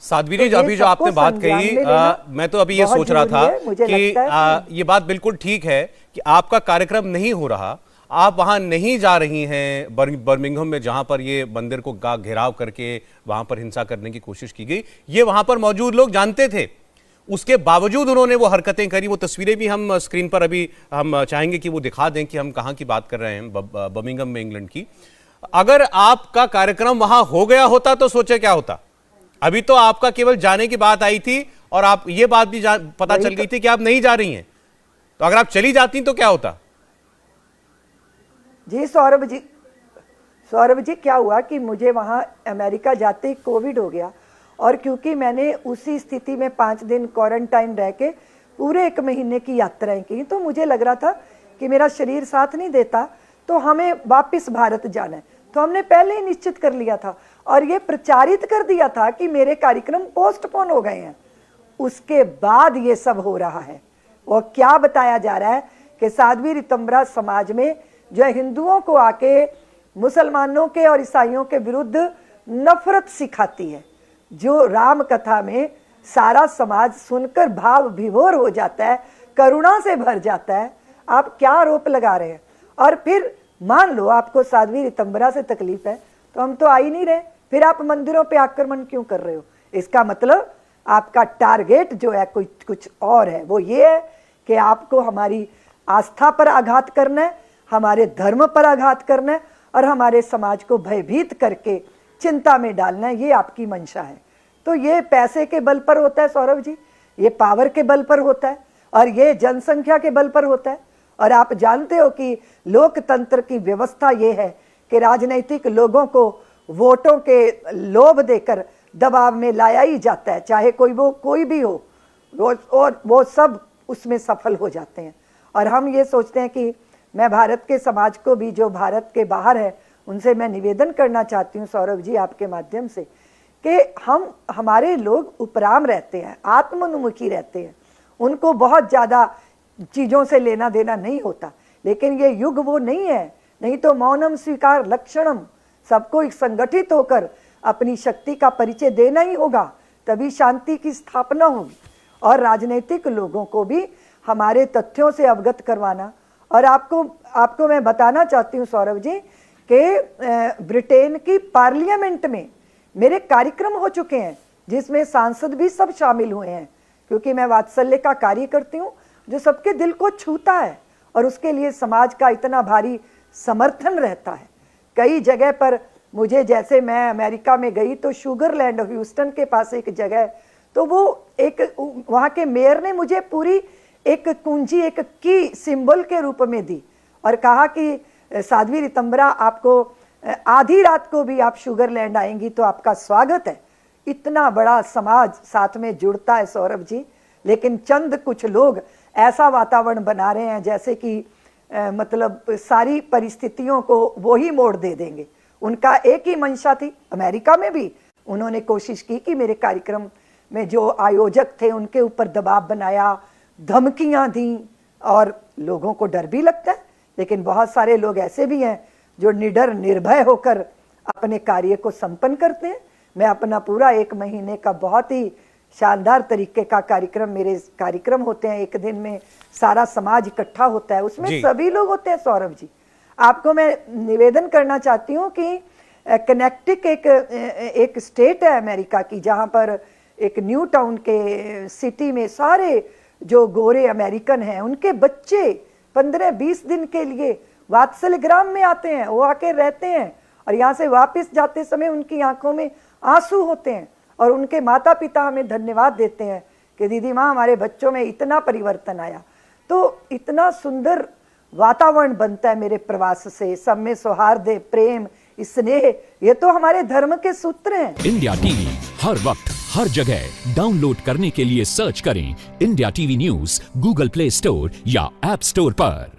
साध्वी तो जी, अभी जो आपने बात कही, मैं तो अभी ये सोच रहा था कि ये बात बिल्कुल ठीक है कि आपका कार्यक्रम नहीं हो रहा, आप वहां नहीं जा रही हैं बर्मिंघम में, जहां पर ये मंदिर को घेराव करके वहां पर हिंसा करने की कोशिश की गई। ये वहां पर मौजूद लोग जानते थे, उसके बावजूद उन्होंने वो हरकतें करी। वो तस्वीरें भी हम स्क्रीन पर अभी हम चाहेंगे कि वो दिखा दें कि हम कहां की बात कर रहे हैं, बर्मिंघम में, इंग्लैंड की। अगर आपका कार्यक्रम वहां हो गया होता तो सोचे क्या होता। अभी तो आपका केवल जाने की बात आई थी और आप ये बात भी पता चल गई थी कि आप नहीं जा रही हैं, तो अगर आप चली जाती तो क्या होता। जी सौरभ जी क्या हुआ कि मुझे वहाँ अमेरिका जाते ही कोविड हो गया, और क्योंकि मैंने उसी स्थिति में 5 दिन क्वारंटाइन रह के पूरे 1 महीने की यात्राएं की, तो मुझे लग रहा था कि मेरा शरीर साथ नहीं देता, तो हमें वापस भारत जाना है। तो हमने पहले ही निश्चित कर लिया था और ये प्रचारित कर दिया था कि मेरे कार्यक्रम पोस्टपोन हो गए हैं। उसके बाद ये सब हो रहा है। और क्या बताया जा रहा है कि साध्वी ऋतंभरा समाज में जो हिंदुओं को आके मुसलमानों के और ईसाइयों के विरुद्ध नफरत सिखाती है, जो राम कथा में सारा समाज सुनकर भाव विभोर हो जाता है, करुणा से भर जाता है। आप क्या आरोप लगा रहे हैं। और फिर मान लो आपको साध्वी ऋतंभरा से तकलीफ है, तो हम तो आ ही नहीं रहे, फिर आप मंदिरों पे आक्रमण क्यों कर रहे हो। इसका मतलब आपका टारगेट जो है कुछ और है। वो ये है कि आपको हमारी आस्था पर आघात करना है, हमारे धर्म पर आघात करना है और हमारे समाज को भयभीत करके चिंता में डालना है। ये आपकी मंशा है। तो ये पैसे के बल पर होता है सौरभ जी, ये पावर के बल पर होता है और ये जनसंख्या के बल पर होता है। और आप जानते हो कि लोकतंत्र की व्यवस्था ये है कि राजनीतिक लोगों को वोटों के लोभ देकर दबाव में लाया ही जाता है, चाहे कोई भी हो, और वो सब उसमें सफल हो जाते हैं। और हम ये सोचते हैं कि मैं भारत के समाज को भी, जो भारत के बाहर है, उनसे मैं निवेदन करना चाहती हूँ सौरभ जी आपके माध्यम से, कि हमारे लोग उपराम रहते हैं, आत्मोन्मुखी रहते हैं, उनको बहुत ज़्यादा चीज़ों से लेना देना नहीं होता। लेकिन ये युग वो नहीं है, नहीं तो मौनम स्वीकार लक्षणम, सबको एक संगठित होकर अपनी शक्ति का परिचय देना ही होगा, तभी शांति की स्थापना होगी। और राजनीतिक लोगों को भी हमारे तथ्यों से अवगत करवाना। और आपको मैं बताना चाहती हूँ सौरभ जी कि ब्रिटेन की पार्लियामेंट में मेरे कार्यक्रम हो चुके हैं, जिसमें सांसद भी सब शामिल हुए हैं, क्योंकि मैं वात्सल्य का कार्य करती हूँ जो सबके दिल को छूता है और उसके लिए समाज का इतना भारी समर्थन रहता है। कई जगह पर मुझे, जैसे मैं अमेरिका में गई तो शुगरलैंड, ह्यूस्टन के पास एक जगह, तो वो वहाँ के मेयर ने मुझे पूरी एक कुंजी, एक की सिंबल के रूप में दी और कहा कि साध्वी ऋतंभरा, आपको आधी रात को भी आप शुगरलैंड आएंगी तो आपका स्वागत है। इतना बड़ा समाज साथ में जुड़ता है सौरभ जी, लेकिन चंद कुछ लोग ऐसा वातावरण बना रहे हैं जैसे कि मतलब सारी परिस्थितियों को वो ही मोड़ दे देंगे। उनका एक ही मंशा थी। अमेरिका में भी उन्होंने कोशिश की कि मेरे कार्यक्रम में जो आयोजक थे उनके ऊपर दबाव बनाया, धमकियां दी, और लोगों को डर भी लगता है। लेकिन बहुत सारे लोग ऐसे भी हैं जो निडर निर्भय होकर अपने कार्य को संपन्न करते हैं। मैं अपना पूरा 1 महीने का बहुत ही शानदार तरीके का कार्यक्रम, मेरे कार्यक्रम होते हैं, 1 दिन में सारा समाज इकट्ठा होता है, उसमें सभी लोग होते हैं सौरभ जी। आपको मैं निवेदन करना चाहती हूँ कि कनेक्टिक एक स्टेट है अमेरिका की, जहाँ पर एक न्यू टाउन के सिटी में सारे जो गोरे अमेरिकन हैं, उनके बच्चे 15-20 दिन के लिए वात्सल्य ग्राम में आते हैं, वो आके रहते हैं और यहाँ से वापस जाते समय उनकी आंखों में आंसू होते हैं और उनके माता पिता हमें धन्यवाद देते हैं कि दीदी माँ, हमारे बच्चों में इतना परिवर्तन आया। तो इतना सुंदर वातावरण बनता है मेरे प्रवास से, सब में सौहार्द, प्रेम, स्नेह, ये तो हमारे धर्म के सूत्र हैं। इंडिया टीवी हर वक्त हर जगह डाउनलोड करने के लिए सर्च करें India TV news Google play store या ऐप स्टोर पर।